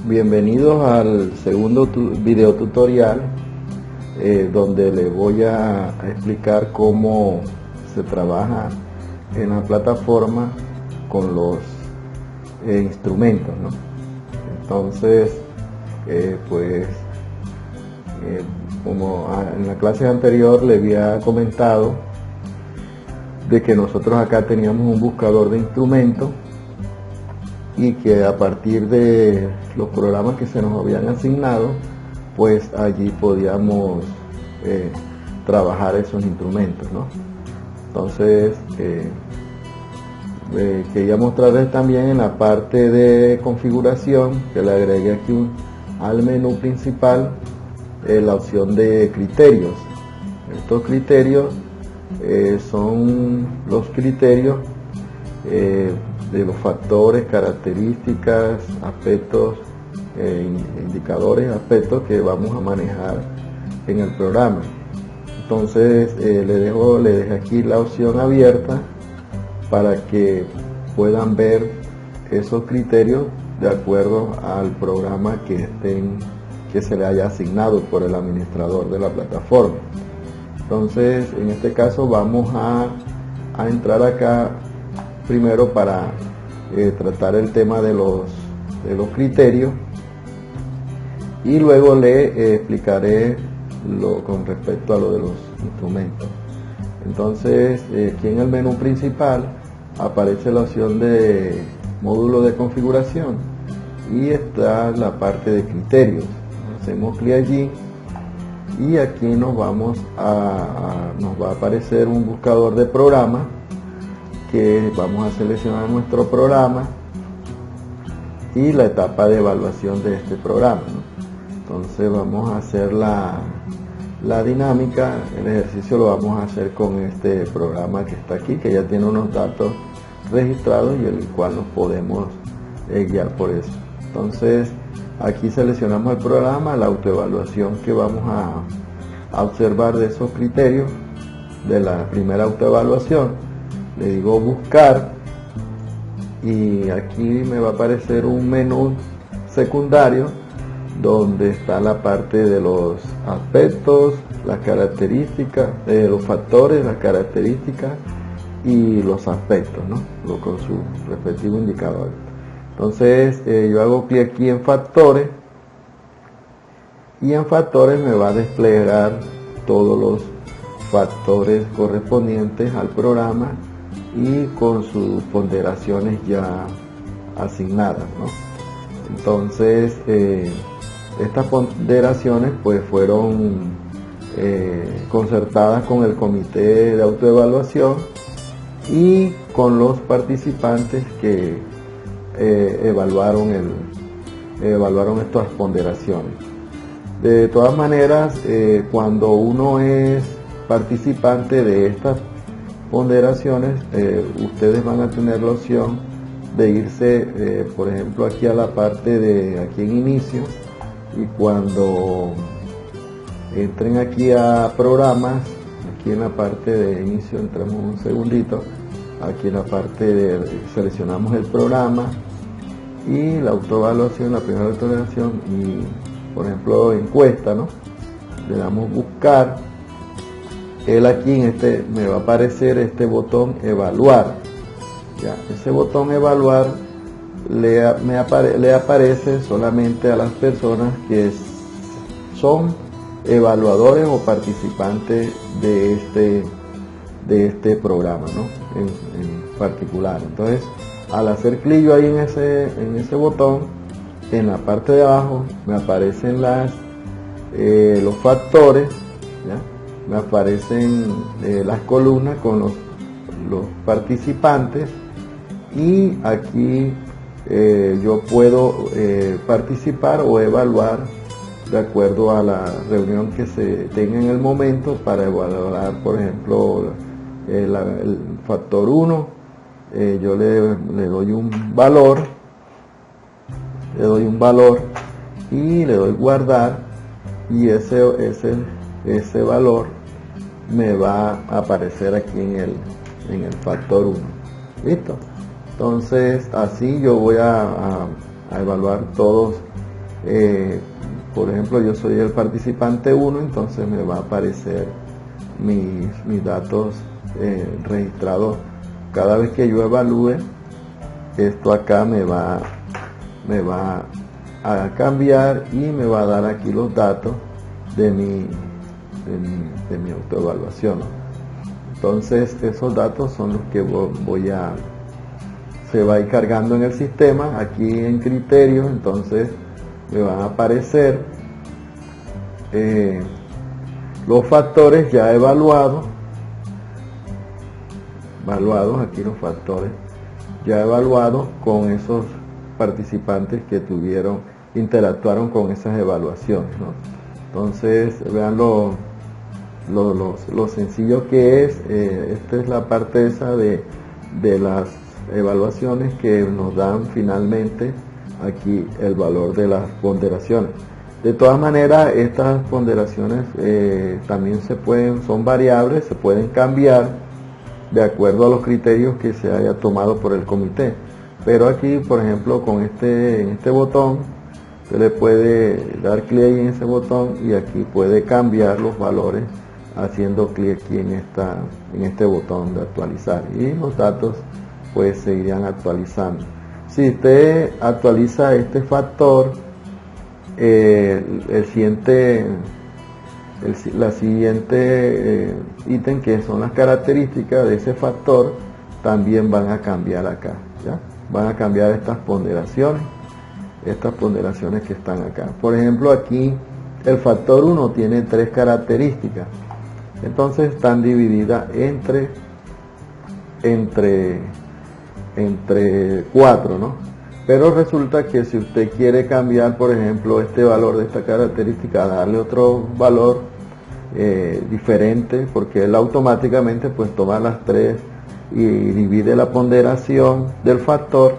Bienvenidos al segundo video tutorial donde les voy a explicar cómo se trabaja en la plataforma con los instrumentos, ¿no? Entonces, como en la clase anterior le había comentado de que nosotros acá teníamos un buscador de instrumentos y que a partir de los programas que se nos habían asignado, pues allí podíamos trabajar esos instrumentos, ¿no? Entonces quería mostrarles también en la parte de configuración que le agregué aquí al menú principal la opción de criterios. Estos criterios son los criterios de los factores, características, aspectos, indicadores, aspectos que vamos a manejar en el programa. Entonces le dejé aquí la opción abierta para que puedan ver esos criterios de acuerdo al programa que se le haya asignado por el administrador de la plataforma. Entonces, en este caso vamos a entrar acá primero para tratar el tema de los criterios y luego le explicaré con respecto a lo de los instrumentos. Entonces, aquí en el menú principal aparece la opción de módulo de configuración y está la parte de criterios. Hacemos clic allí y aquí nos va a aparecer un buscador de programas que vamos a seleccionar nuestro programa y la etapa de evaluación de este programa, ¿no? Entonces vamos a hacer la dinámica. El ejercicio lo vamos a hacer con este programa que está aquí, que ya tiene unos datos registrados y el cual nos podemos guiar por eso. Entonces aquí seleccionamos el programa, la autoevaluación que vamos a observar de esos criterios de la primera autoevaluación. Le digo buscar y aquí me va a aparecer un menú secundario donde está la parte de los aspectos, las características, los factores, las características y los aspectos, ¿no? Con su respectivo indicador. Entonces yo hago clic aquí en factores y en factores me va a desplegar todos los factores correspondientes al programa y con sus ponderaciones ya asignadas, ¿no? Entonces estas ponderaciones pues fueron concertadas con el comité de autoevaluación y con los participantes que evaluaron estas ponderaciones. De todas maneras, cuando uno es participante de estas ponderaciones, ustedes van a tener la opción de irse, por ejemplo, aquí a la parte de aquí en inicio, y cuando entren aquí a programas, aquí en la parte de inicio, entramos un segundito, aquí en la parte de seleccionamos el programa y la autoevaluación, la primera autoevaluación y por ejemplo encuesta, ¿no? Le damos buscar. Él aquí me va a aparecer este botón evaluar. Ya, ese botón evaluar le aparece solamente a las personas que son evaluadores o participantes de este programa, ¿no? En particular. Entonces, al hacer clic yo ahí en ese botón, en la parte de abajo me aparecen los factores, ¿ya? Me aparecen las columnas con los participantes y aquí yo puedo participar o evaluar de acuerdo a la reunión que se tenga en el momento para evaluar, por ejemplo, el factor 1. Yo le doy un valor, y le doy guardar y ese valor me va a aparecer aquí en el factor 1. ¿Listo? Entonces así yo voy a evaluar todos por ejemplo, yo soy el participante 1, entonces me va a aparecer mis datos registrados. Cada vez que yo evalúe, esto acá me va a cambiar y me va a dar aquí los datos de mi autoevaluación. Entonces esos datos son los que se va a ir cargando en el sistema. Aquí en criterios, entonces me van a aparecer los factores ya evaluados, aquí los factores ya evaluados con esos participantes que interactuaron con esas evaluaciones, ¿no? Entonces vean lo sencillo que es. Esta es la parte esa de las evaluaciones que nos dan finalmente aquí el valor de las ponderaciones. De todas maneras, estas ponderaciones también son variables, se pueden cambiar de acuerdo a los criterios que se haya tomado por el comité. Pero aquí, por ejemplo, en este botón, se le puede dar clic en ese botón y aquí puede cambiar los valores haciendo clic aquí en este botón de actualizar, y los datos pues se irían actualizando. Si usted actualiza este factor, la siguiente ítem, que son las características de ese factor, también van a cambiar acá, ¿ya? Van a cambiar estas ponderaciones que están acá. Por ejemplo, aquí el factor 1 tiene 3 características, entonces están divididas entre 4, ¿no? Pero resulta que si usted quiere cambiar, por ejemplo, este valor de esta característica, darle otro valor diferente, porque él automáticamente pues toma las 3 y divide la ponderación del factor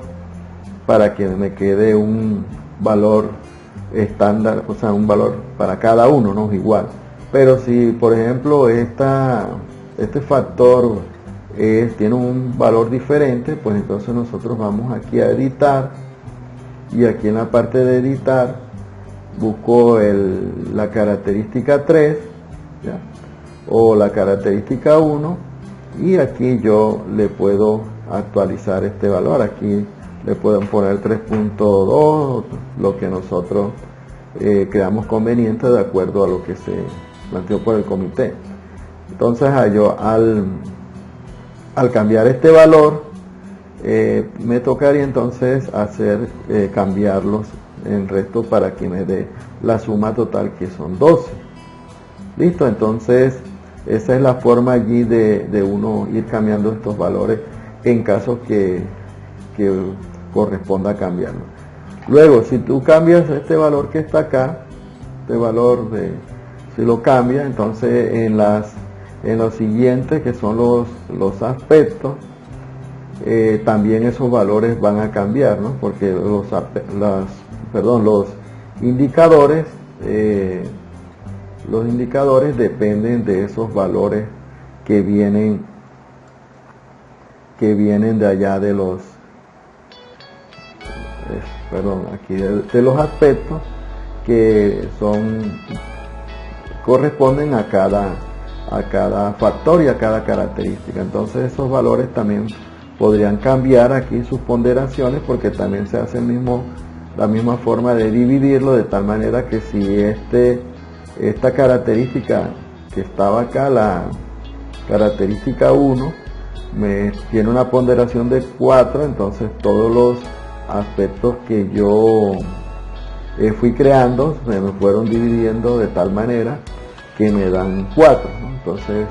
para que me quede un valor estándar, o sea, un valor para cada uno, ¿no? Igual. Pero si, por ejemplo, este factor tiene un valor diferente, pues entonces nosotros vamos aquí a editar, y aquí en la parte de editar busco la característica 3, ¿ya? O la característica 1, y aquí yo le puedo actualizar este valor. Aquí le pueden poner 3.2, lo que nosotros creamos conveniente de acuerdo a lo que se planteó por el comité. Entonces yo al cambiar este valor, me tocaría entonces cambiarlos en resto para que me dé la suma total, que son 12. Listo, entonces esa es la forma allí de uno ir cambiando estos valores en caso que corresponda cambiarlo. Luego, si tú cambias este valor que está acá, si lo cambias, entonces en los siguientes, que son los aspectos, también esos valores van a cambiar, ¿no? Porque los indicadores dependen de esos valores que vienen de allá de los aspectos que corresponden a cada factor y a cada característica. Entonces esos valores también podrían cambiar aquí sus ponderaciones, porque también se hace la misma forma de dividirlo, de tal manera que si esta característica que estaba acá, la característica 1, tiene una ponderación de 4, entonces todos los aspectos que yo fui creando me fueron dividiendo de tal manera que me dan 4, ¿no? Entonces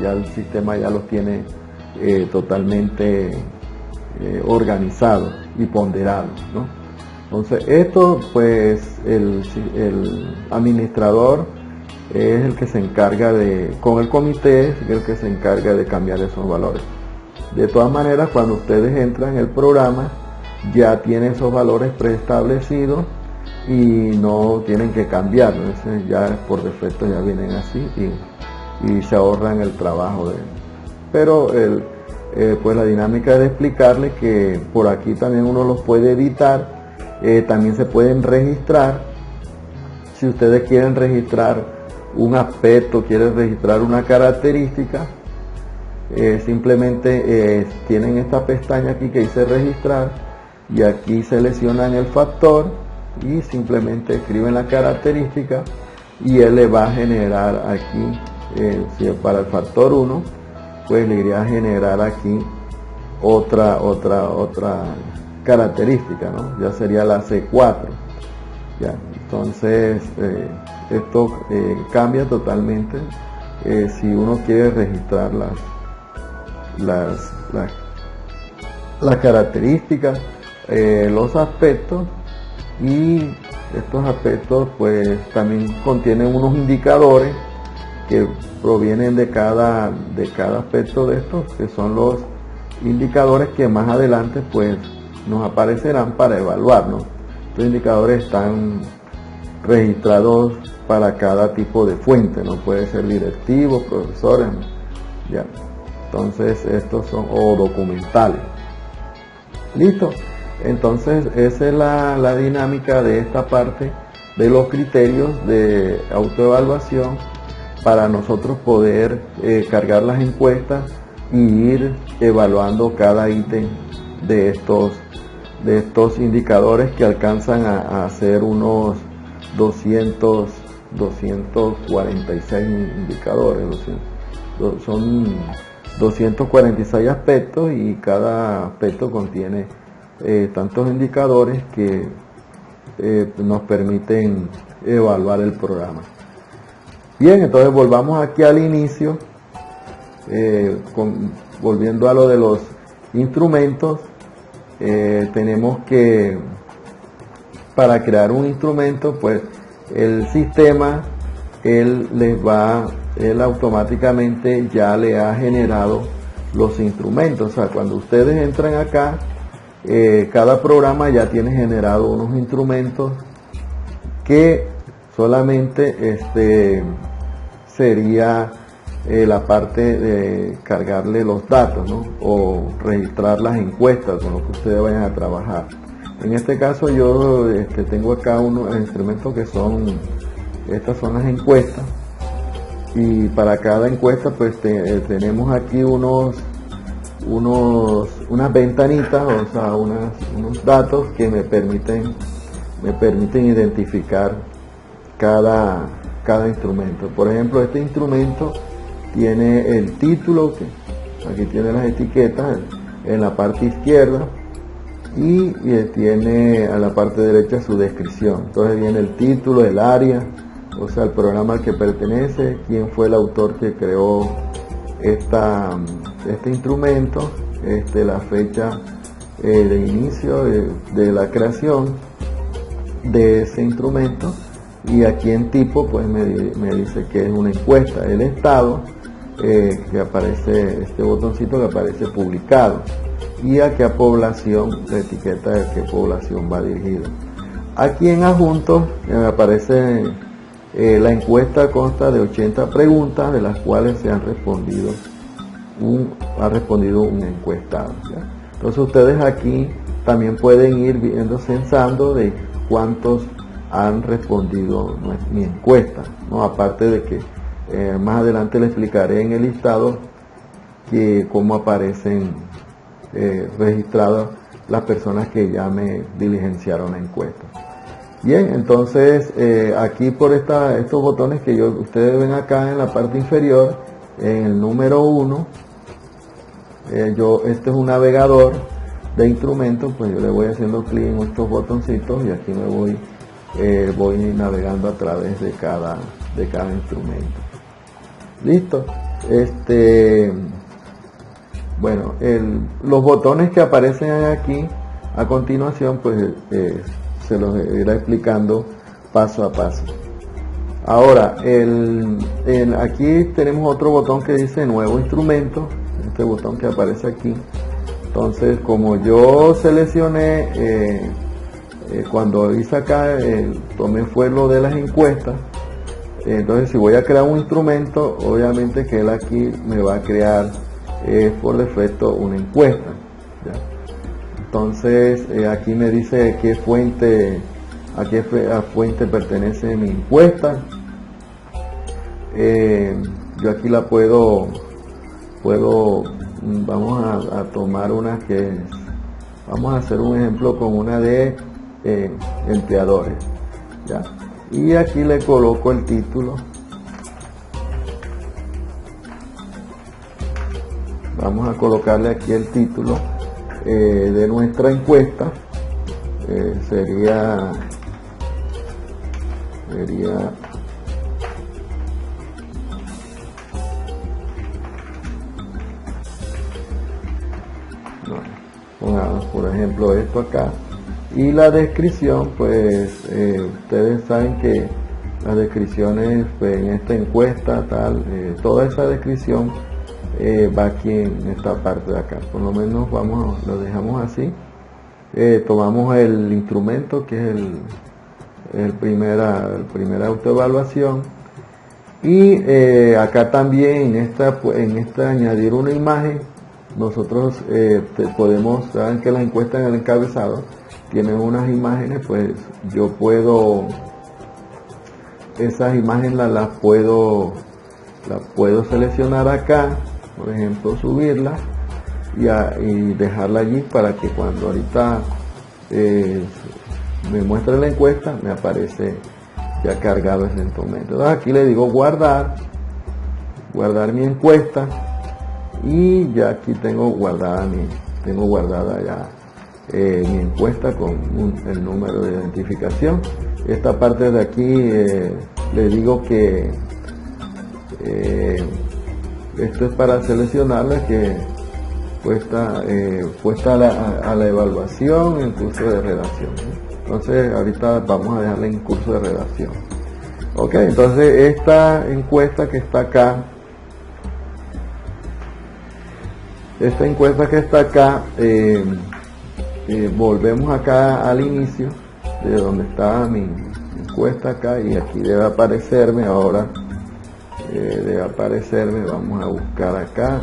ya el sistema ya los tiene totalmente organizados y ponderados, ¿no? Entonces esto, pues el administrador es el que se encarga con el comité, es el que se encarga de cambiar esos valores. De todas maneras, cuando ustedes entran en el programa, ya tiene esos valores preestablecidos y no tienen que cambiarlos. Entonces ya por defecto ya vienen así y se ahorran el trabajo de él. Pero pues la dinámica es de explicarles que por aquí también uno los puede editar También se pueden registrar. Si ustedes quieren registrar un aspecto, quieren registrar una característica, simplemente tienen esta pestaña aquí que dice registrar, y aquí seleccionan el factor y simplemente escriben la característica, y él le va a generar aquí, si es para el factor 1, pues le iría a generar aquí otra característica, ¿no? Ya sería la C4. Ya, entonces esto cambia totalmente si uno quiere registrar las características, los aspectos, y estos aspectos pues también contienen unos indicadores que provienen de cada aspecto de estos, que son los indicadores que más adelante pues nos aparecerán para evaluar, ¿no? Estos indicadores están registrados para cada tipo de fuente, no puede ser directivos, profesores, ya. Entonces estos son o documentales. Listo. Entonces esa es la dinámica de esta parte de los criterios de autoevaluación para nosotros poder cargar las encuestas y ir evaluando cada ítem de estos indicadores, que alcanzan a ser unos 246 indicadores. Son 246 aspectos, y cada aspecto contiene tantos indicadores que nos permiten evaluar el programa. Bien, entonces volvamos aquí al inicio, volviendo a lo de los instrumentos. Tenemos que, para crear un instrumento, pues el sistema, él automáticamente ya le ha generado los instrumentos. O sea, cuando ustedes entran acá, cada programa ya tiene generado unos instrumentos que solamente sería la parte de cargarle los datos, ¿no? O registrar las encuestas con los que ustedes vayan a trabajar. En este caso yo tengo acá unos instrumentos que son, estas son las encuestas, y para cada encuesta pues tenemos aquí unas ventanitas, o sea, unos datos que me permiten identificar cada instrumento. Por ejemplo, este instrumento tiene el título, que aquí tiene las etiquetas en la parte izquierda, y tiene a la parte derecha su descripción. Entonces viene el título, el área, o sea, el programa al que pertenece, quién fue el autor que creó este instrumento, la fecha de inicio de la creación de ese instrumento, y aquí en tipo pues me dice que es una encuesta, el estado, que aparece este botoncito que aparece publicado, y a qué población, la etiqueta de qué población va dirigido. Aquí en adjunto me aparece la encuesta, consta de 80 preguntas, de las cuales se han respondido ha respondido un encuestado, ¿ya? Entonces ustedes aquí también pueden ir viendo, censando de cuántos han respondido mi encuesta, ¿no? Aparte de que más adelante les explicaré en el listado que cómo aparecen registradas las personas que ya me diligenciaron la encuesta. Bien, entonces aquí por estos botones que ustedes ven acá en la parte inferior, en el número 1, este es un navegador de instrumentos, pues yo le voy haciendo clic en estos botoncitos, y aquí me voy navegando a través de cada instrumento. Listo. Bueno, los botones que aparecen aquí a continuación, pues se los iré explicando paso a paso. Ahora, aquí tenemos otro botón que dice nuevo instrumento, este botón que aparece aquí. Entonces, como yo seleccioné, cuando hice acá, tomé fue lo de las encuestas. Entonces, si voy a crear un instrumento, obviamente que él aquí me va a crear por defecto una encuesta, ¿ya? Entonces aquí me dice a qué fuente pertenece mi encuesta. Yo aquí la puedo, vamos a tomar una vamos a hacer un ejemplo con una de empleadores, ¿ya? Y aquí le coloco el título. Vamos a colocarle aquí el título de nuestra encuesta. Sería pongamos por ejemplo esto acá, y la descripción, pues ustedes saben que las descripciones, pues, en esta encuesta toda esa descripción va aquí en esta parte de acá. Por lo menos lo dejamos así. Tomamos el instrumento, que es el primera autoevaluación, y acá también en esta añadir una imagen. Nosotros podemos, saben que las encuestas en el encabezado tienen unas imágenes, pues yo puedo, esas imágenes las puedo seleccionar acá, por ejemplo, subirla y dejarla allí para que cuando ahorita me muestre la encuesta, me aparece ya cargado ese instrumento. Entonces aquí le digo guardar mi encuesta, y ya aquí tengo guardada ya mi encuesta con el número de identificación. Esta parte de aquí le digo que esto es para seleccionarla, que puesta a la evaluación en curso de redacción. Entonces ahorita vamos a dejarla en curso de redacción. Ok, entonces esta encuesta que está acá, volvemos acá al inicio de donde está mi encuesta acá, y aquí debe aparecerme ahora, vamos a buscar acá,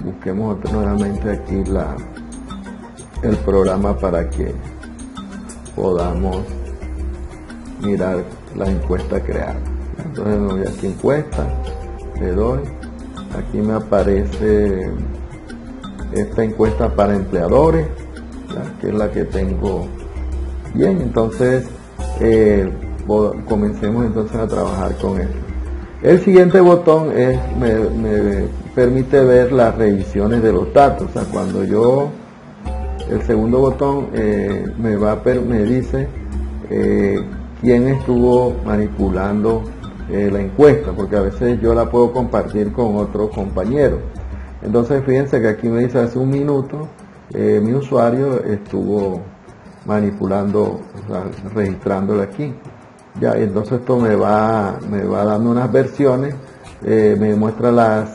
busquemos nuevamente aquí el programa para que podamos mirar la encuesta creada. Entonces me voy aquí a encuesta, le doy, aquí me aparece esta encuesta para empleadores, ¿ya? Que es la que tengo. Bien, entonces comencemos entonces a trabajar con esto. El siguiente botón me permite ver las revisiones de los datos. O sea, cuando el segundo botón me dice quién estuvo manipulando la encuesta, porque a veces yo la puedo compartir con otro compañero. Entonces fíjense que aquí me dice hace un minuto mi usuario estuvo manipulando, o sea, registrándolo aquí. Ya, entonces esto me va dando unas versiones, me muestra las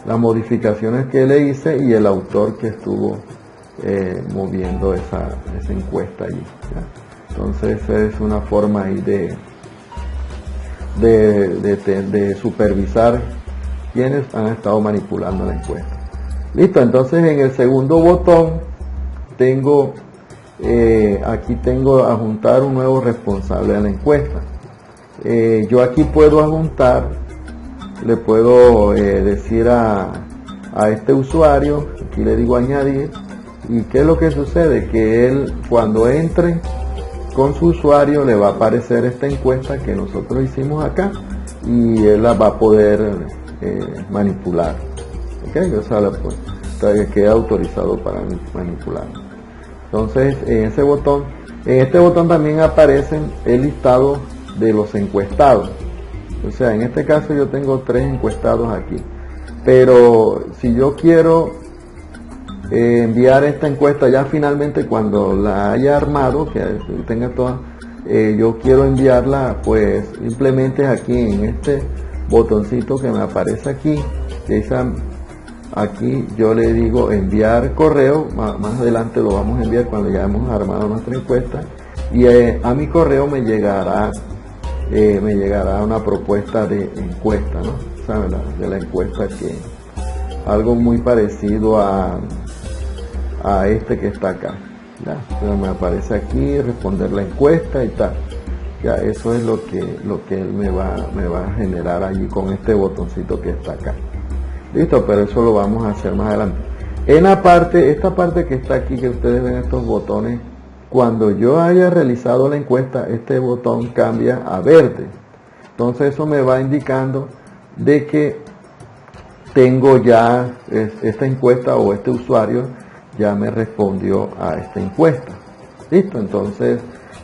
modificaciones que le hice y el autor que estuvo moviendo esa encuesta allí, ¿ya? Entonces es una forma ahí de supervisar quienes han estado manipulando la encuesta. Listo, entonces en el segundo botón aquí tengo adjuntar un nuevo responsable de la encuesta. Yo aquí puedo adjuntar, le puedo decir a este usuario, aquí le digo añadir, y qué es lo que sucede, que él cuando entre con su usuario le va a aparecer esta encuesta que nosotros hicimos acá, y él la va a poder manipular. ¿Okay? O sea, queda autorizado para manipular. Entonces en este botón también aparecen el listado de los encuestados. O sea, en este caso yo tengo 3 encuestados aquí, pero si yo quiero enviar esta encuesta ya finalmente cuando la haya armado, que tenga toda, yo quiero enviarla, pues simplemente aquí en este botoncito que me aparece aquí, que dice aquí, yo le digo enviar correo. Más adelante lo vamos a enviar cuando ya hemos armado nuestra encuesta, y a mi correo me llegará una propuesta de encuesta, ¿no? ¿Sabe? De la encuesta algo muy parecido a este que está acá, ¿ya? Pero me aparece aquí responder la encuesta y tal. Ya, eso es lo que él me va a generar allí con este botoncito que está acá. Listo, pero eso lo vamos a hacer más adelante. En la parte, esta parte que está aquí, que ustedes ven estos botones, cuando yo haya realizado la encuesta, este botón cambia a verde. Entonces eso me va indicando de que tengo ya esta encuesta, o este usuario ya me respondió a esta encuesta. Listo, entonces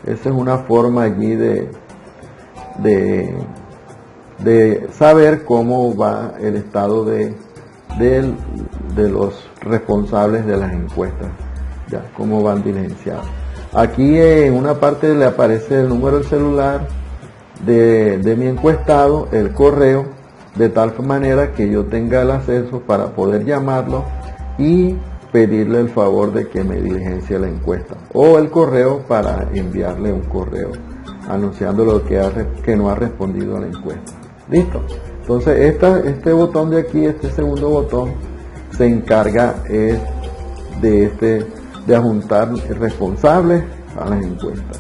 esa es una forma allí de saber cómo va el estado de los responsables de las encuestas, ya, cómo van diligenciados. Aquí en una parte le aparece el número del celular de mi encuestado, el correo, de tal manera que yo tenga el acceso para poder llamarlo y pedirle el favor de que me diligencie la encuesta, o el correo para enviarle un correo anunciando lo que no ha respondido a la encuesta. Listo. Entonces este botón de aquí, este segundo botón, se encarga de adjuntar responsables a las encuestas.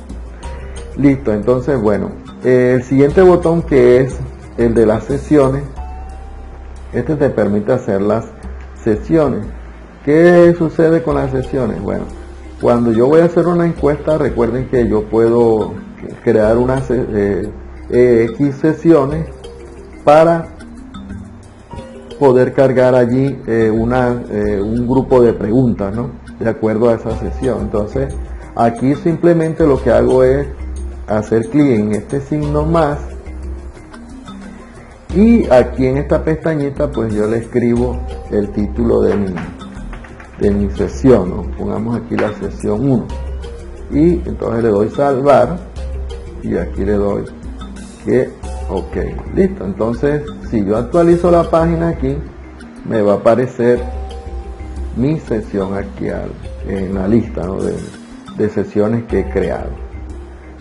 Listo. Entonces, bueno, el siguiente botón, que es el de las sesiones, este te permite hacer las sesiones. ¿Qué sucede con las sesiones? Bueno, cuando yo voy a hacer una encuesta, recuerden que yo puedo crear unas X sesiones para poder cargar allí un grupo de preguntas, ¿no? De acuerdo a esa sesión. Entonces, aquí simplemente lo que hago es hacer clic en este signo más, y aquí en esta pestañita pues yo le escribo el título de mi sesión, ¿no? Pongamos aquí la sesión 1, y entonces le doy salvar, y aquí le doy que ok. Listo. Entonces, si yo actualizo la página aquí, me va a aparecer mi sesión aquí en la lista, ¿no? de sesiones que he creado.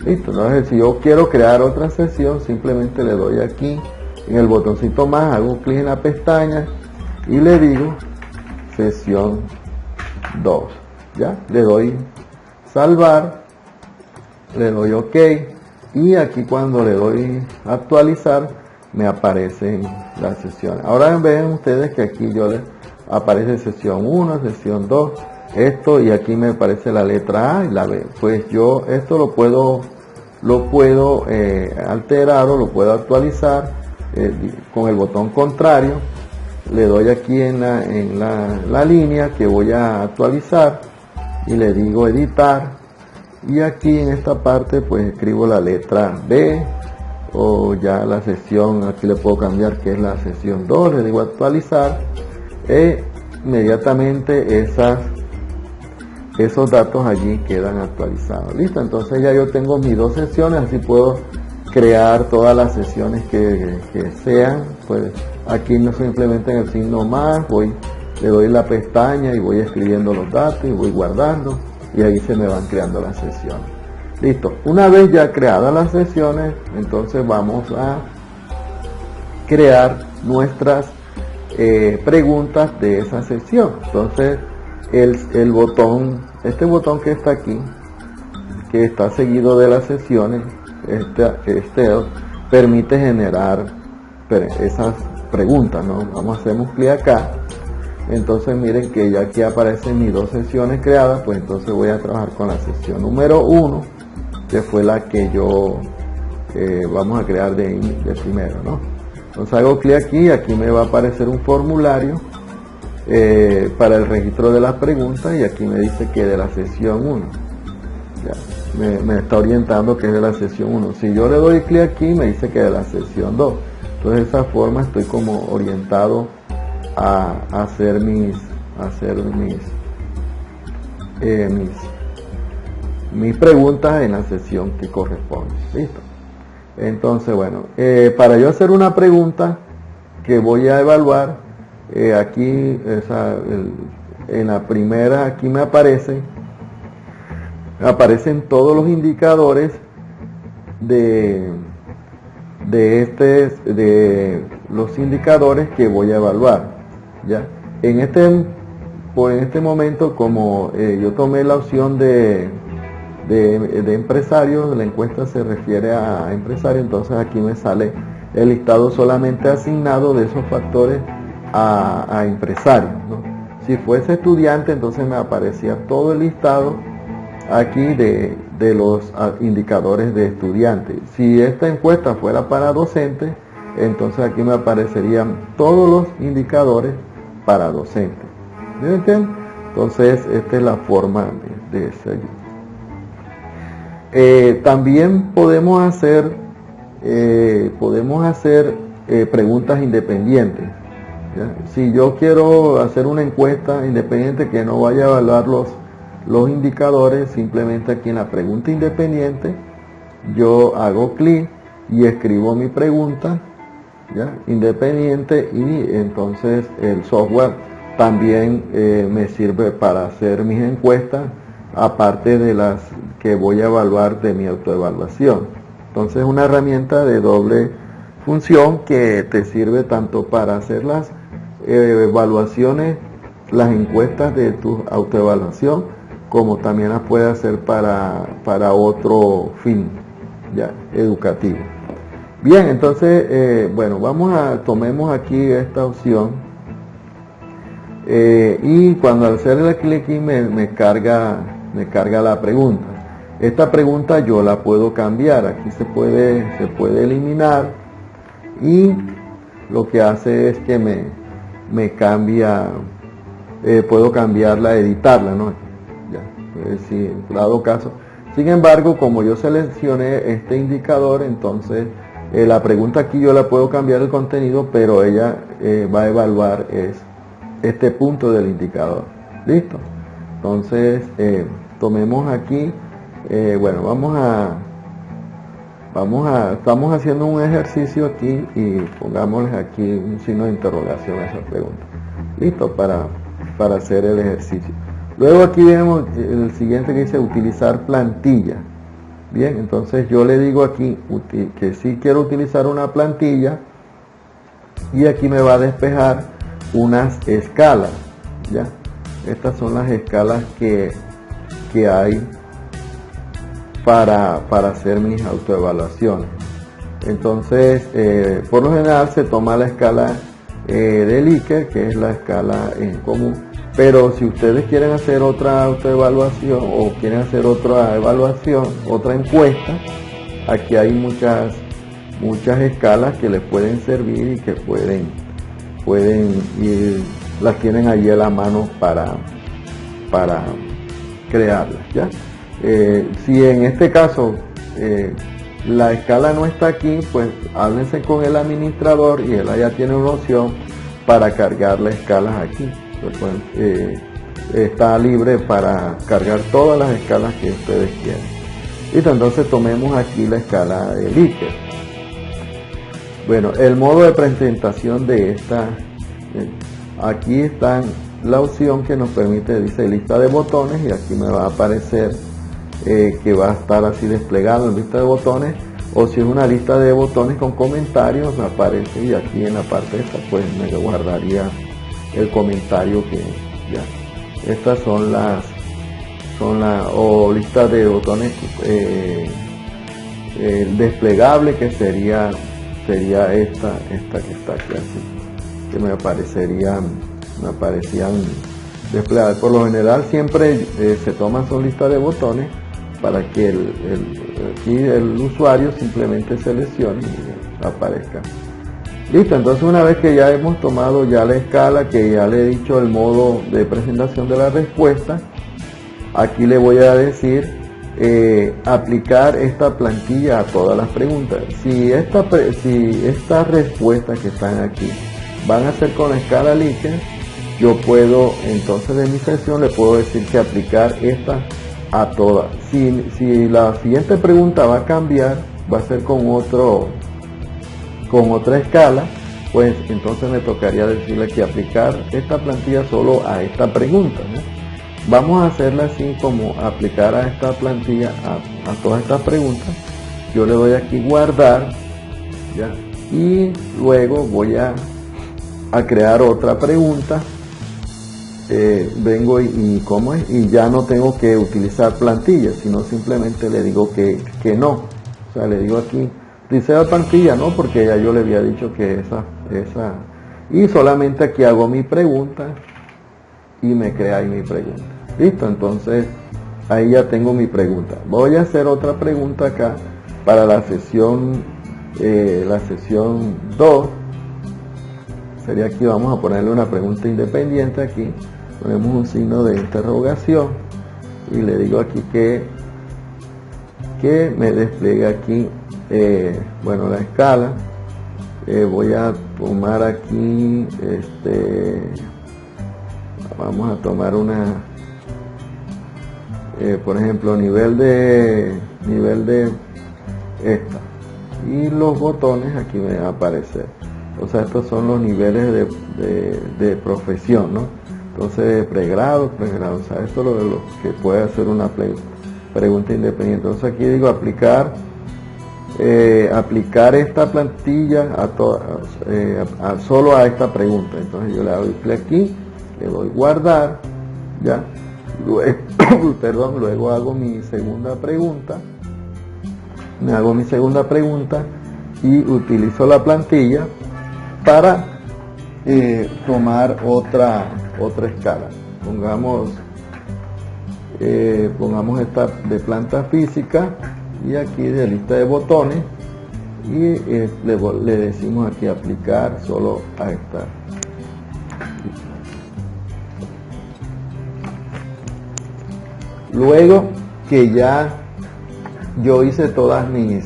Listo. Entonces, si yo quiero crear otra sesión, simplemente le doy aquí en el botoncito más, hago clic en la pestaña y le digo sesión 2. Ya, le doy salvar, le doy ok, y aquí cuando le doy actualizar me aparecen las sesiones. Ahora ven ustedes que aquí yo les aparece sesión 1, sesión 2, esto, y aquí me aparece la letra A y la B. Pues yo esto lo puedo alterar, o lo puedo actualizar con el botón contrario. Le doy aquí en la línea que voy a actualizar y le digo editar, y aquí en esta parte pues escribo la letra B, o ya la sesión, aquí le puedo cambiar que es la sesión 2, le digo actualizar, e inmediatamente esos datos allí quedan actualizados. Listo. Entonces ya yo tengo mis dos sesiones, así puedo crear todas las sesiones que sean. Pues aquí no simplemente en el signo más, le doy la pestaña y voy escribiendo los datos y voy guardando, y ahí se me van creando las sesiones. Listo. Una vez ya creadas las sesiones, entonces vamos a crear nuestras preguntas de esa sesión. Entonces el botón, este botón que está aquí, que está seguido de las sesiones, permite generar esas preguntas, ¿no? Hacemos clic acá. Entonces miren que ya aquí aparecen mis dos sesiones creadas. Pues entonces voy a trabajar con la sesión número 1, que fue la que yo vamos a crear de primero, ¿no? Entonces hago clic aquí, aquí me va a aparecer un formulario para el registro de las preguntas, y aquí me dice que de la sesión 1. Ya, me está orientando que es de la sesión 1. Si yo le doy clic aquí, me dice que de la sesión 2. Entonces de esa forma estoy como orientado a hacer mis preguntas en la sesión que corresponde. Listo. Entonces, bueno, para yo hacer una pregunta que voy a evaluar, aquí en la primera, aquí me aparecen todos los indicadores de los indicadores que voy a evaluar. ¿Ya? En este momento, como yo tomé la opción de empresarios, la encuesta se refiere a empresarios, entonces aquí me sale el listado solamente asignado de esos factores a empresarios, ¿no? Si fuese estudiante, entonces me aparecía todo el listado aquí de los indicadores de estudiantes. Si esta encuesta fuera para docentes, entonces aquí me aparecerían todos los indicadores para docentes. ¿Me entienden? Entonces esta es la forma de seguir. También podemos hacer preguntas independientes, ¿ya? Si yo quiero hacer una encuesta independiente que no vaya a evaluar los indicadores, simplemente aquí en la pregunta independiente yo hago clic y escribo mi pregunta, ¿ya? Independiente, y entonces el software también me sirve para hacer mis encuestas, aparte de las que voy a evaluar de mi autoevaluación. Entonces es una herramienta de doble función que te sirve tanto para hacer las evaluaciones, las encuestas de tu autoevaluación, como también las puedes hacer para otro fin, ya, educativo. Bien, entonces, bueno, tomemos aquí esta opción, y cuando al hacerle clic aquí me carga la pregunta. Esta pregunta yo la puedo cambiar, aquí se puede eliminar, y lo que hace es que me cambia, puedo cambiarla, editarla, ¿no? Ya, si en dado caso. Sin embargo, como yo seleccioné este indicador, entonces la pregunta aquí yo la puedo cambiar el contenido, pero ella va a evaluar este punto del indicador. ¿Listo? Entonces, tomemos aquí, bueno, estamos haciendo un ejercicio aquí y pongámosle aquí un signo de interrogación a esa pregunta. Listo, para hacer el ejercicio. Luego aquí vemos el siguiente que dice utilizar plantilla. Bien, entonces yo le digo aquí que sí quiero utilizar una plantilla, y aquí me va a despejar unas escalas, ¿ya? Estas son las escalas que hay para hacer mis autoevaluaciones. Entonces, por lo general se toma la escala de Likert, que es la escala en común, pero si ustedes quieren hacer otra autoevaluación o quieren hacer otra evaluación, otra encuesta, aquí hay muchas escalas que les pueden servir y que pueden ir, las tienen allí a la mano para crearlas, ¿ya? Si en este caso la escala no está aquí, pues háblense con el administrador y él allá tiene una opción para cargar las escalas aquí. Pues, está libre para cargar todas las escalas que ustedes quieran. Listo, entonces tomemos aquí la escala de Likert. Bueno, el modo de presentación de esta, aquí está la opción que nos permite, dice lista de botones, y aquí me va a aparecer que va a estar así desplegado en lista de botones, o si es una lista de botones con comentarios, me aparece, y aquí en la parte esta pues me guardaría el comentario que ya. Estas son las listas de botones desplegable, que sería esta que está aquí, así, que me aparecían desplegables. Por lo general siempre se toman son listas de botones para que el usuario simplemente seleccione y aparezca. Listo, entonces una vez que ya hemos tomado ya la escala, que ya le he dicho el modo de presentación de la respuesta, aquí le voy a decir aplicar esta plantilla a todas las preguntas. Si estas respuestas que están aquí van a ser con la escala Likert, yo puedo, entonces de mi sesión le puedo decir que aplicar esta a todas. Si la siguiente pregunta va a cambiar, va a ser con otra escala, pues entonces me tocaría decirle que aplicar esta plantilla solo a esta pregunta, ¿no? Vamos a hacerla así, como aplicar a esta plantilla a todas estas preguntas. Yo le doy aquí guardar, ¿ya? Y luego voy a crear otra pregunta vengo y ¿cómo es? Y ya no tengo que utilizar plantillas, sino simplemente le digo que no. O sea, le digo aquí, utilice la plantilla, no, porque ya yo le había dicho que esa, y solamente aquí hago mi pregunta y me crea ahí mi pregunta. Listo, entonces ahí ya tengo mi pregunta. Voy a hacer otra pregunta acá para la sesión 2. Sería aquí, vamos a ponerle una pregunta independiente aquí. Ponemos un signo de interrogación y le digo aquí que me despliegue aquí, bueno, la escala. Voy a tomar aquí, vamos a tomar una, por ejemplo, nivel de esta. Y los botones aquí me van a aparecer. O sea, estos son los niveles de profesión, ¿no? Entonces, pregrado, o sea, esto es lo que puede hacer una pregunta independiente. Entonces aquí digo aplicar esta plantilla solo a esta pregunta. Entonces yo le doy clic aquí, le doy guardar, ya, luego, perdón, luego hago mi segunda pregunta, y utilizo la plantilla para tomar otra escala. Pongamos esta de planta física y aquí de lista de botones y le decimos aquí aplicar solo a esta. Luego que ya yo hice todas mis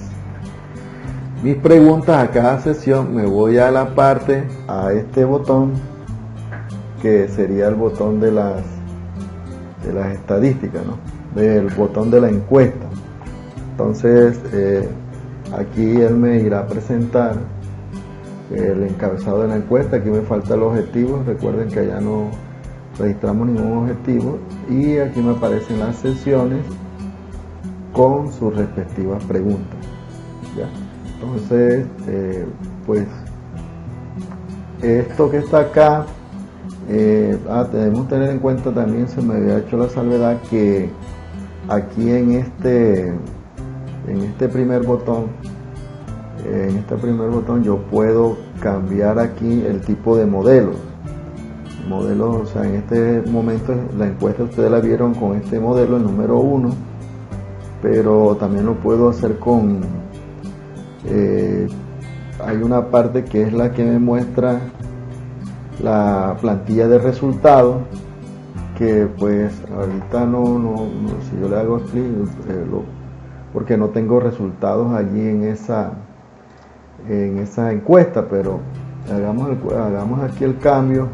preguntas a cada sesión, me voy a la parte, a este botón que sería el botón de las estadísticas, ¿no? Del botón de la encuesta. Entonces aquí él me irá a presentar el encabezado de la encuesta. Aquí me falta el objetivo, recuerden que allá no registramos ningún objetivo, y aquí me aparecen las sesiones con sus respectivas preguntas, ¿ya? Entonces pues esto que está acá, debemos tener en cuenta también, se me había hecho la salvedad, que aquí en este primer botón yo puedo cambiar aquí el tipo de modelos, o sea, en este momento la encuesta ustedes la vieron con este modelo, el número 1, pero también lo puedo hacer con hay una parte que es la que me muestra la plantilla de resultados, que pues ahorita no si yo le hago clic, porque no tengo resultados allí en esa encuesta, pero hagamos aquí el cambio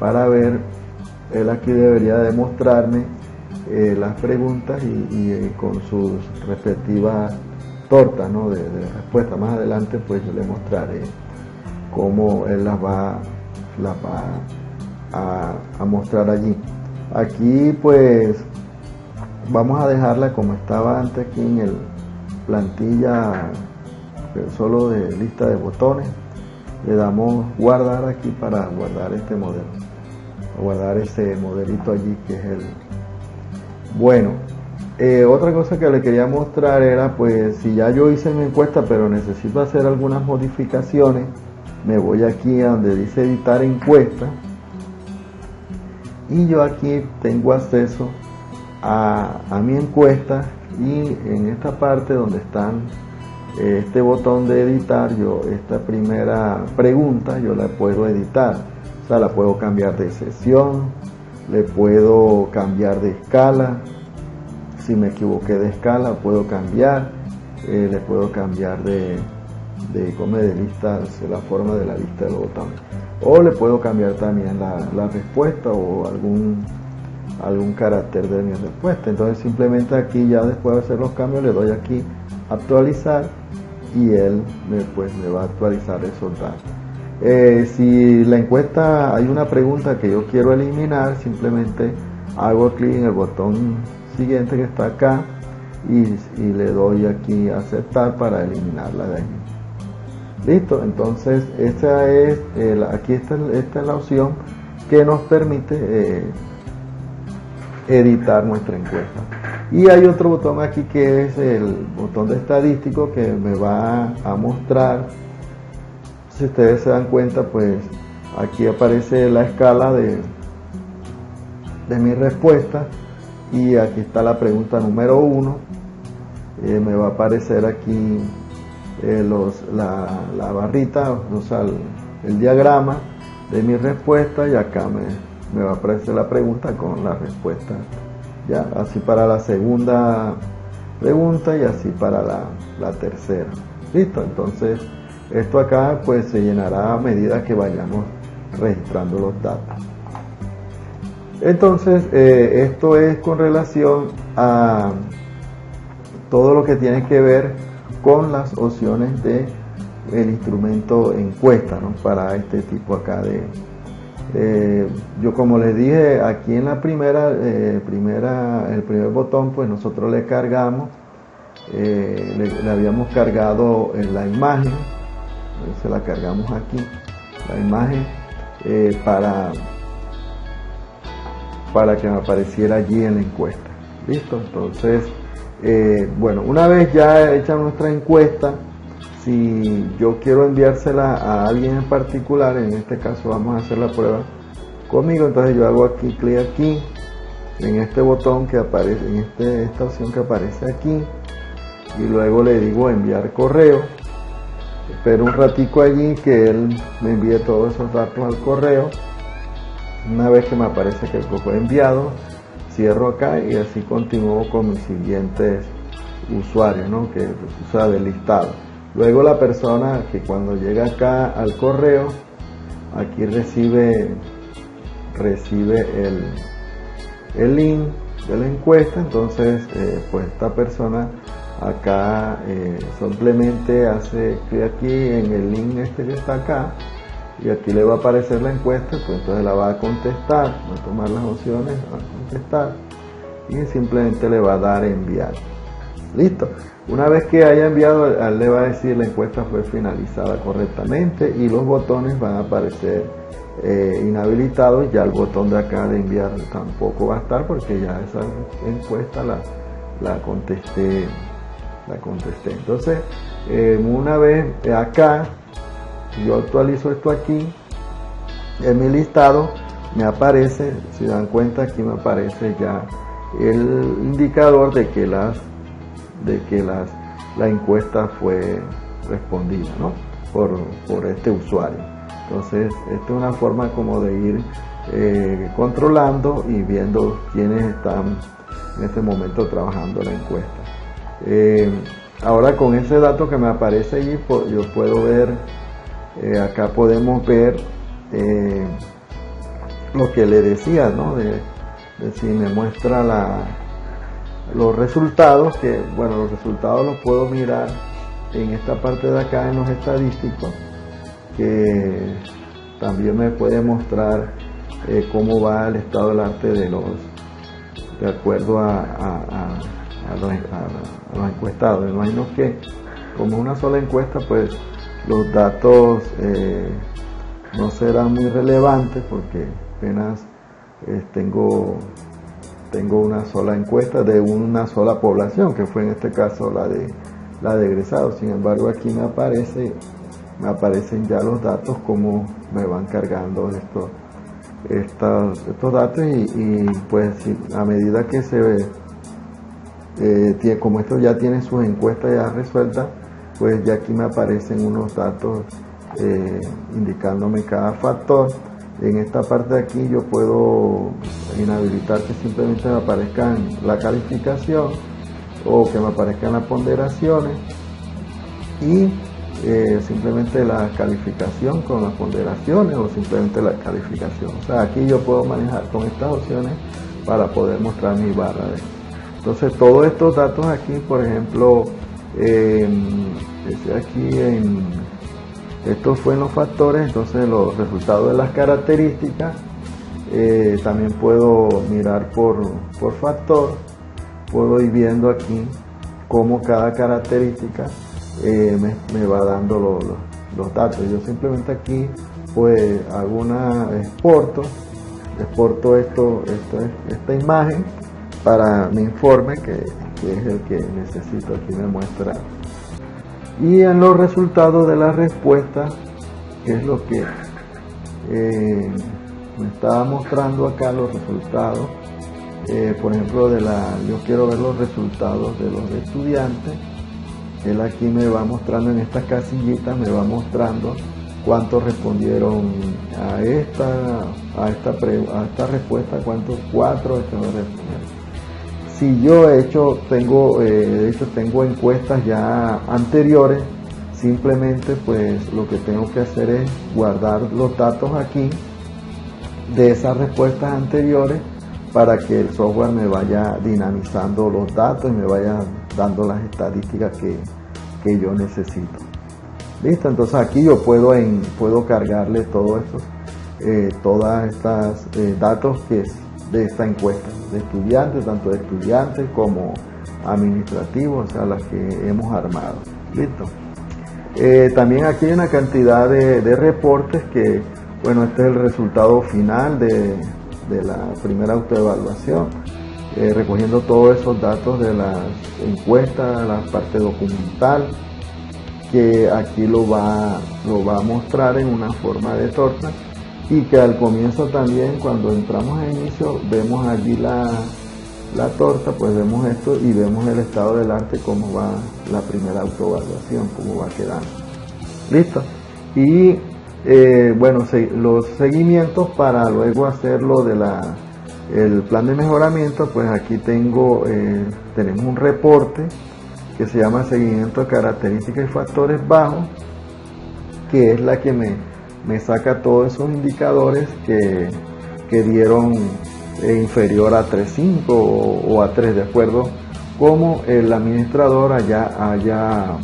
para ver. Él aquí debería demostrarme las preguntas y con sus respectivas tortas, ¿no? de respuesta. Más adelante pues yo le mostraré cómo él las va a mostrar allí. Aquí pues vamos a dejarla como estaba antes aquí en el plantilla, solo de lista de botones. Le damos guardar aquí para guardar este modelo, guardar ese modelito allí que es el bueno. Otra cosa que le quería mostrar era, pues, si ya yo hice mi encuesta pero necesito hacer algunas modificaciones, me voy aquí a donde dice editar encuesta y yo aquí tengo acceso a mi encuesta, y en esta parte donde están este botón de editar, yo esta primera pregunta yo la puedo editar, o sea, la puedo cambiar de sesión, le puedo cambiar de escala. Si me equivoqué de escala puedo cambiar, le puedo cambiar de lista, la forma de la lista de los botones, o le puedo cambiar también la respuesta o algún carácter de mi respuesta. Entonces simplemente aquí, ya después de hacer los cambios, le doy aquí actualizar y él me va a actualizar esos datos. Si la encuesta hay una pregunta que yo quiero eliminar, simplemente hago clic en el botón siguiente que está acá y le doy aquí a aceptar para eliminarla de allí. Listo. Entonces esta es la opción que nos permite editar nuestra encuesta. Y hay otro botón aquí que es el botón de estadístico, que me va a mostrar, si ustedes se dan cuenta, pues aquí aparece la escala de mi respuesta, y aquí está la pregunta número 1. Me va a aparecer aquí la barrita, o sea, el diagrama de mi respuesta, y acá me va a aparecer la pregunta con la respuesta, ya, así para la segunda pregunta y así para la tercera. Listo, entonces esto acá pues se llenará a medida que vayamos registrando los datos. Entonces esto es con relación a todo lo que tiene que ver con las opciones de el instrumento encuesta, ¿no? Para este tipo acá yo, como les dije, aquí en la el primer botón, pues nosotros le cargamos, le habíamos cargado en la imagen, se la cargamos aquí, la imagen, para que me apareciera allí en la encuesta. Listo, entonces bueno, una vez ya hecha nuestra encuesta, si yo quiero enviársela a alguien en particular, en este caso vamos a hacer la prueba conmigo, entonces yo hago aquí clic aquí en este botón que aparece, en esta opción que aparece aquí, y luego le digo enviar correo. Espero un ratico allí que él me envíe todos esos datos al correo. Una vez que me aparece que fue enviado, cierro acá y así continúo con mis siguientes usuarios, ¿no? Que usa del listado. Luego la persona que cuando llega acá al correo, aquí recibe el link de la encuesta. Entonces pues esta persona acá simplemente hace clic aquí en el link este que está acá, y aquí le va a aparecer la encuesta, pues entonces la va a contestar, va a tomar las opciones, va a contestar y simplemente le va a dar enviar. Listo. Una vez que haya enviado, él le va a decir la encuesta fue finalizada correctamente, y los botones van a aparecer inhabilitados. Ya el botón de acá de enviar tampoco va a estar, porque ya esa encuesta la contesté. Entonces una vez acá yo actualizo esto aquí en mi listado, me aparece, si dan cuenta, aquí me aparece ya el indicador de que la encuesta fue respondida, ¿no? por este usuario. Entonces esta es una forma como de ir controlando y viendo quiénes están en este momento trabajando la encuesta. Ahora, con ese dato que me aparece allí, yo puedo ver, acá podemos ver lo que le decía, ¿no? De si me muestra los resultados, que bueno, los resultados los puedo mirar en esta parte de acá en los estadísticos, que también me puede mostrar cómo va el estado del arte de acuerdo a los encuestados. Me imagino que como una sola encuesta, pues los datos no serán muy relevantes, porque apenas tengo una sola encuesta de una sola población, que fue en este caso la de egresados. Sin embargo, aquí me aparecen ya los datos, como me van cargando estos datos, y pues a medida que se ve, como esto ya tiene sus encuestas ya resueltas, pues ya aquí me aparecen unos datos indicándome cada factor. En esta parte de aquí yo puedo inhabilitar que simplemente me aparezcan la calificación, o que me aparezcan las ponderaciones, y simplemente la calificación con las ponderaciones, o simplemente la calificación. O sea, aquí yo puedo manejar con estas opciones para poder mostrar mi barra entonces todos estos datos aquí, por ejemplo, esto fue en los factores. Entonces los resultados de las características, también puedo mirar por factor. Puedo ir viendo aquí cómo cada característica me va dando los datos. Yo simplemente aquí pues exporto exporto esta imagen para mi informe, que es el que necesito. Aquí me muestra. Y en los resultados de la respuesta, que es lo que me estaba mostrando acá, los resultados. Por ejemplo, yo quiero ver los resultados de los estudiantes. Él aquí me va mostrando en estas casillitas, me va mostrando cuántos respondieron a esta respuesta, cuántos, 4 que no respondieron. Si yo de hecho tengo encuestas ya anteriores, simplemente pues lo que tengo que hacer es guardar los datos aquí de esas respuestas anteriores, para que el software me vaya dinamizando los datos y me vaya dando las estadísticas que yo necesito. ¿Listo? Entonces aquí yo puedo cargarle todos estos datos que es de esta encuesta de estudiantes, tanto de estudiantes como administrativos, o sea, las que hemos armado. ¿Listo? También aquí hay una cantidad de reportes que, bueno, este es el resultado final de la primera autoevaluación, recogiendo todos esos datos de las encuestas, la parte documental, que aquí lo va a mostrar en una forma de torta, y que al comienzo también, cuando entramos a inicio, vemos allí la torta, pues vemos esto y vemos el estado del arte, cómo va la primera autoevaluación, cómo va quedando. ¿Listo? Y bueno, los seguimientos para luego hacerlo el plan de mejoramiento, pues aquí tenemos un reporte que se llama seguimiento de características y factores bajos, que es la que me saca todos esos indicadores que dieron inferior a 3.5 o a 3, de acuerdo como el administrador haya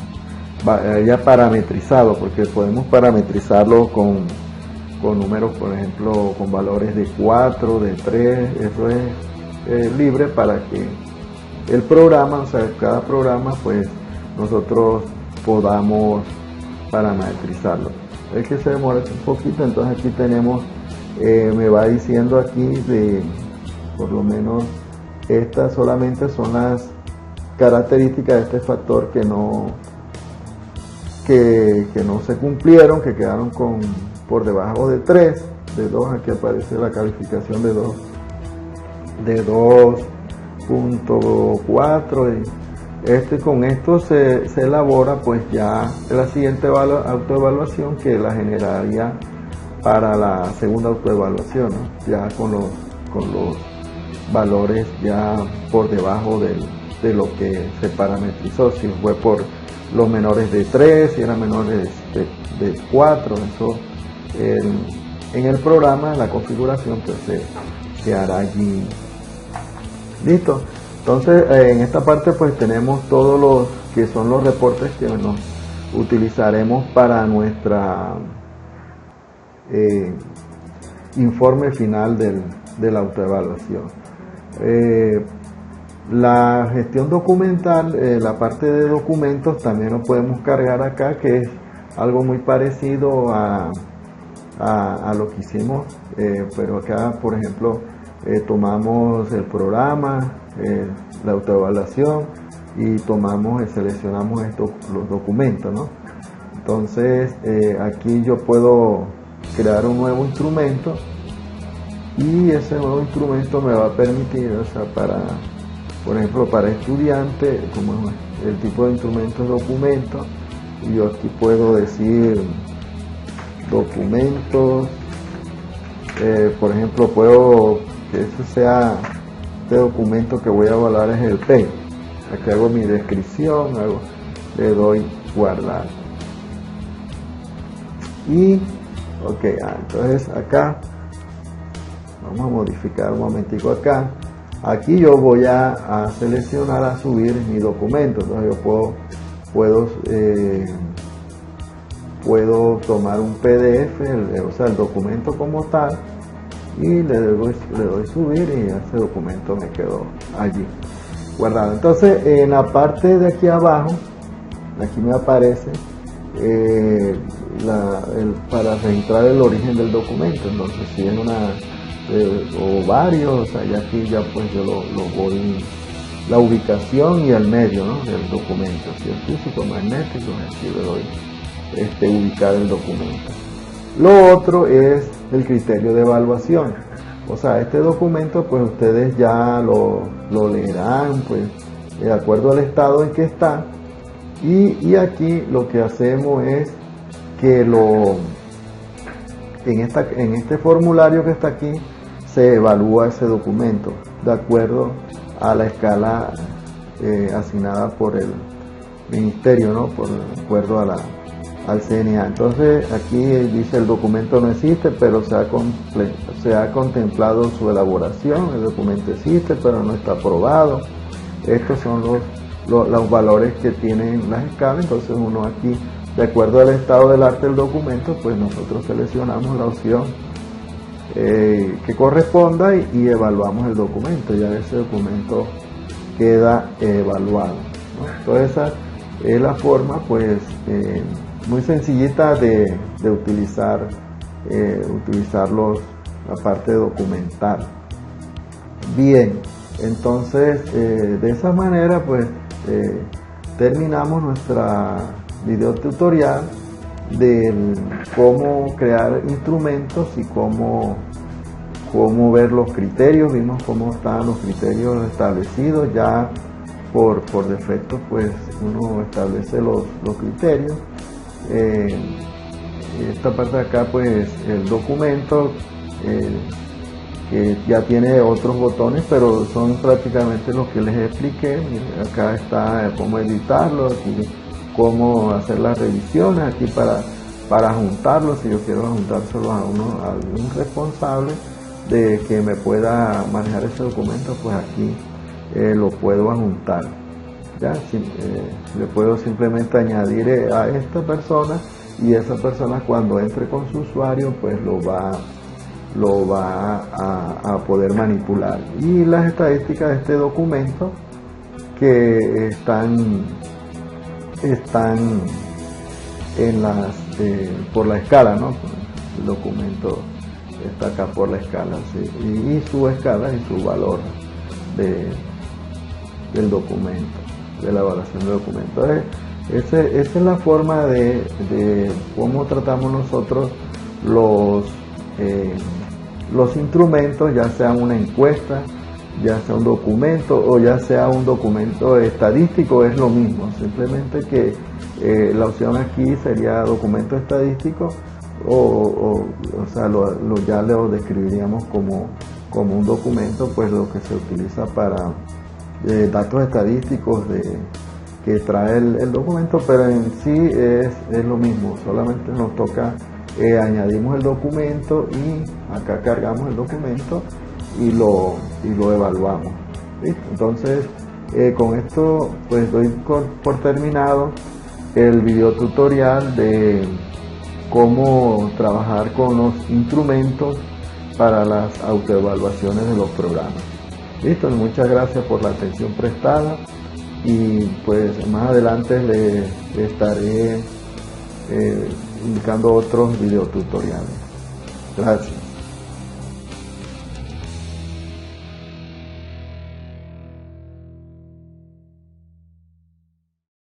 parametrizado, porque podemos parametrizarlo con números, por ejemplo, con valores de 4, de 3, eso es libre para que el programa, o sea, cada programa, pues nosotros podamos parametrizarlo. Es que se demora un poquito, entonces aquí tenemos, me va diciendo aquí por lo menos estas solamente son las características de este factor que no se cumplieron, que quedaron por debajo de 3, de 2, aquí aparece la calificación de 2.4. Con esto se elabora pues ya la siguiente autoevaluación, que la generaría para la segunda autoevaluación, ¿no? Ya con los valores ya por debajo de lo que se parametrizó, si fue por los menores de 3, si eran menores de 4, eso en el programa, en la configuración, pues se hará allí. Listo. Entonces en esta parte pues tenemos todos los que son los reportes que nos utilizaremos para nuestra informe final de la autoevaluación. La gestión documental, la parte de documentos también lo podemos cargar acá, que es algo muy parecido a lo que hicimos, pero acá, por ejemplo, tomamos el programa, la autoevaluación, y seleccionamos los documentos, ¿no? Entonces aquí yo puedo crear un nuevo instrumento, y ese nuevo instrumento me va a permitir, o sea, por ejemplo, para estudiantes, como el tipo de instrumento es documento, y yo aquí puedo decir documentos, por ejemplo, puedo que eso sea, este documento que voy a evaluar es el P. Aquí hago mi descripción, le doy guardar. Y, ok, entonces acá, vamos a modificar un momentico acá. Aquí yo voy a seleccionar, a subir mi documento. Entonces yo puedo tomar un PDF, o sea, el documento como tal, y le doy subir, y ese documento me quedó allí guardado. Entonces en la parte de aquí abajo, aquí me aparece para registrar el origen del documento. Entonces si es o varios, o sea, ya aquí ya pues yo lo voy, la ubicación y el medio, ¿no?, del documento, si es físico, magnético, aquí le doy ubicar el documento. Lo otro es el criterio de evaluación. O sea, este documento pues ustedes ya lo leerán pues de acuerdo al estado en que está, y aquí lo que hacemos es que en este formulario que está aquí se evalúa ese documento de acuerdo a la escala asignada por el ministerio, ¿no?, por de acuerdo al CNA. Entonces aquí dice el documento no existe, pero se ha contemplado su elaboración. El documento existe, pero no está aprobado. Estos son los valores que tienen las escalas. Entonces uno aquí, de acuerdo al estado del arte del documento, pues nosotros seleccionamos la opción que corresponda y evaluamos el documento. Ya ese documento queda evaluado, ¿no? Entonces esa es la forma pues muy sencillita de utilizar la parte documental. Bien, entonces de esa manera pues terminamos nuestra video tutorial de cómo crear instrumentos y cómo ver los criterios. Vimos cómo están los criterios establecidos ya por defecto, pues uno establece los criterios. Esta parte de acá pues el documento que ya tiene otros botones, pero son prácticamente los que les expliqué. Acá está cómo editarlo, aquí cómo hacer las revisiones, aquí para juntarlo, si yo quiero juntárselo a algún responsable de que me pueda manejar ese documento, pues aquí lo puedo adjuntar. ¿Ya? Le puedo simplemente añadir a esta persona, y esa persona cuando entre con su usuario pues lo va a poder manipular. Y las estadísticas de este documento que están en por la escala, ¿no? El documento está acá por la escala, ¿sí? Y su escala y su valor del documento, de la evaluación del documento. Esa es la forma de cómo tratamos nosotros los instrumentos, ya sea una encuesta, ya sea un documento o ya sea un documento estadístico. Es lo mismo, simplemente que la opción aquí sería documento estadístico, o sea, ya lo describiríamos como un documento, pues lo que se utiliza para datos estadísticos que trae el documento, pero en sí es lo mismo, solamente nos toca añadimos el documento y acá cargamos el documento y lo evaluamos. ¿Listo? Entonces con esto pues doy por terminado el video tutorial de cómo trabajar con los instrumentos para las autoevaluaciones de los programas. Listo, muchas gracias por la atención prestada, y pues más adelante le estaré indicando otros videotutoriales. Gracias.